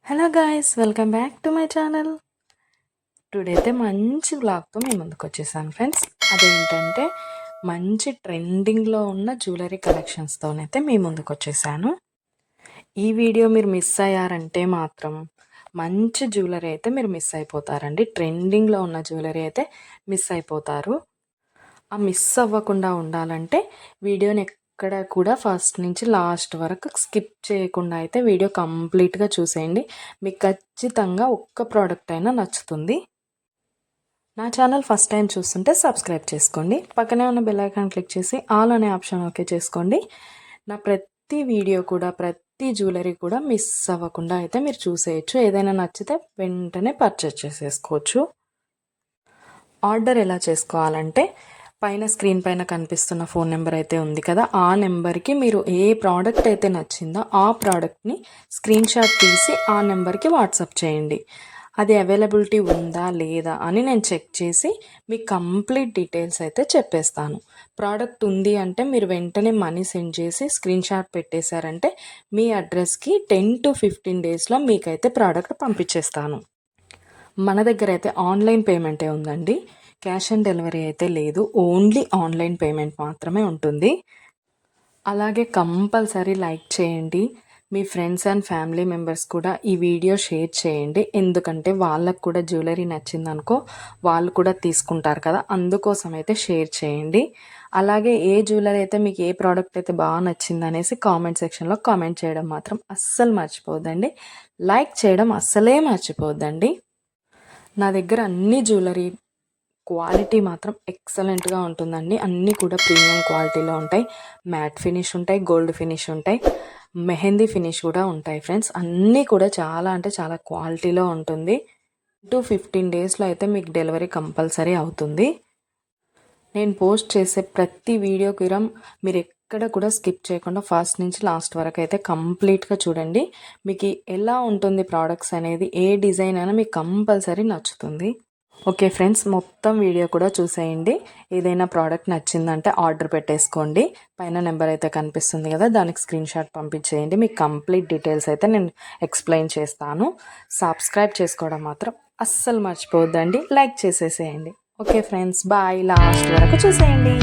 Hello guys, welcome back to my channel. Today అయితే మంచి వ్లాగ్తో మీ ముందుకు వచ్చేసాను ఫ్రెండ్స్. అదేంటంటే మంచి ట్రెండింగ్లో ఉన్న జ్యువెలరీ కలెక్షన్స్తోనైతే మీ ముందుకు వచ్చేసాను. ఈ వీడియో మీరు మిస్ అయ్యారంటే మాత్రం మంచి జ్యువెలరీ అయితే మీరు మిస్ అయిపోతారండి. ట్రెండింగ్లో ఉన్న జ్యువెలరీ అయితే మిస్ అయిపోతారు. ఆ మిస్ అవ్వకుండా ఉండాలంటే వీడియోని ఎక్కడ కూడా ఫస్ట్ నుంచి లాస్ట్ వరకు స్కిప్ చేయకుండా అయితే వీడియో కంప్లీట్గా చూసేయండి. మీకు ఖచ్చితంగా ఒక్క ప్రోడక్ట్ అయినా నచ్చుతుంది. నా ఛానల్ ఫస్ట్ టైం చూస్తుంటే సబ్స్క్రైబ్ చేసుకోండి. పక్కనే ఉన్న బెల్ ఐకాన్ క్లిక్ చేసి ఆల్ అనే ఆప్షన్ ఓకే చేసుకోండి. నా ప్రతి వీడియో కూడా ప్రతి జ్యువెలరీ కూడా మిస్ అవ్వకుండా అయితే మీరు చూసేయచ్చు. ఏదైనా నచ్చితే వెంటనే పర్చేస్ చేసేసుకోవచ్చు. ఆర్డర్ ఎలా చేసుకోవాలంటే పైన స్క్రీన్ పైన కనిపిస్తున్న ఫోన్ నెంబర్ అయితే ఉంది కదా, ఆ నెంబర్కి మీరు ఏ ప్రోడక్ట్ అయితే నచ్చిందో ఆ ప్రోడక్ట్ని స్క్రీన్ షాట్ తీసి ఆ నెంబర్కి వాట్సాప్ చేయండి. అది అవైలబిలిటీ ఉందా లేదా అని నేను చెక్ చేసి మీకు కంప్లీట్ డీటెయిల్స్ అయితే చెప్పేస్తాను. ప్రోడక్ట్ ఉంది అంటే మీరు వెంటనే మనీ సెండ్ చేసి స్క్రీన్ షాట్ పెట్టేశారంటే మీ అడ్రస్కి 10 to 15 డేస్లో మీకైతే ప్రోడక్ట్ పంపించేస్తాను. మన దగ్గర అయితే ఆన్లైన్ పేమెంటే ఉందండి. క్యాష్ ఆన్ డెలివరీ అయితే లేదు. ఓన్లీ ఆన్లైన్ పేమెంట్ మాత్రమే ఉంటుంది. అలాగే కంపల్సరీ లైక్ చేయండి. మీ ఫ్రెండ్స్ అండ్ ఫ్యామిలీ మెంబర్స్ కూడా ఈ వీడియో షేర్ చేయండి. ఎందుకంటే వాళ్ళకు కూడా జ్యువెలరీ నచ్చిందనుకో వాళ్ళు కూడా తీసుకుంటారు కదా, అందుకోసం అయితే షేర్ చేయండి. అలాగే ఏ జ్యువెలరీ అయితే మీకు ఏ ప్రోడక్ట్ అయితే బాగా నచ్చింది అనేసి కామెంట్ సెక్షన్లో కామెంట్ చేయడం మాత్రం అస్సలు మర్చిపోద్దండి. లైక్ చేయడం అస్సలే మర్చిపోద్దండి. నా దగ్గర అన్ని జ్యువెలరీ క్వాలిటీ మాత్రం ఎక్సలెంట్గా ఉంటుందండి. అన్నీ కూడా ప్రీమియం క్వాలిటీలో ఉంటాయి. మ్యాట్ ఫినిష్ ఉంటాయి, గోల్డ్ ఫినిష్ ఉంటాయి, మెహందీ ఫినిష్ కూడా ఉంటాయి ఫ్రెండ్స్. అన్నీ కూడా చాలా అంటే చాలా క్వాలిటీలో ఉంటుంది. 15 డేస్లో అయితే మీకు డెలివరీ కంపల్సరీ అవుతుంది. నేను పోస్ట్ చేసే ప్రతి వీడియోకి మీరు ఎక్కడ కూడా స్కిప్ చేయకుండా ఫస్ట్ నుంచి లాస్ట్ వరకు అయితే కంప్లీట్గా చూడండి. మీకు ఎలా ఉంటుంది ప్రోడక్ట్స్ అనేది, ఏ డిజైన్ అయినా మీకు కంపల్సరీ నచ్చుతుంది. ఓకే ఫ్రెండ్స్, మొత్తం వీడియో కూడా చూసేయండి. ఏదైనా ప్రోడక్ట్ నచ్చిందంటే ఆర్డర్ పెట్టేసుకోండి. పైన నెంబర్ అయితే కనిపిస్తుంది కదా, దానికి స్క్రీన్ షాట్ పంపించేయండి. మీకు కంప్లీట్ డీటెయిల్స్ అయితే నేను ఎక్స్ప్లెయిన్ చేస్తాను. సబ్స్క్రైబ్ చేసుకోవడం మాత్రం అస్సలు మర్చిపోవద్దండి. లైక్ చేసేసేయండి. Okay friends, bye. లాస్ట్ వరకు చూసేయండి.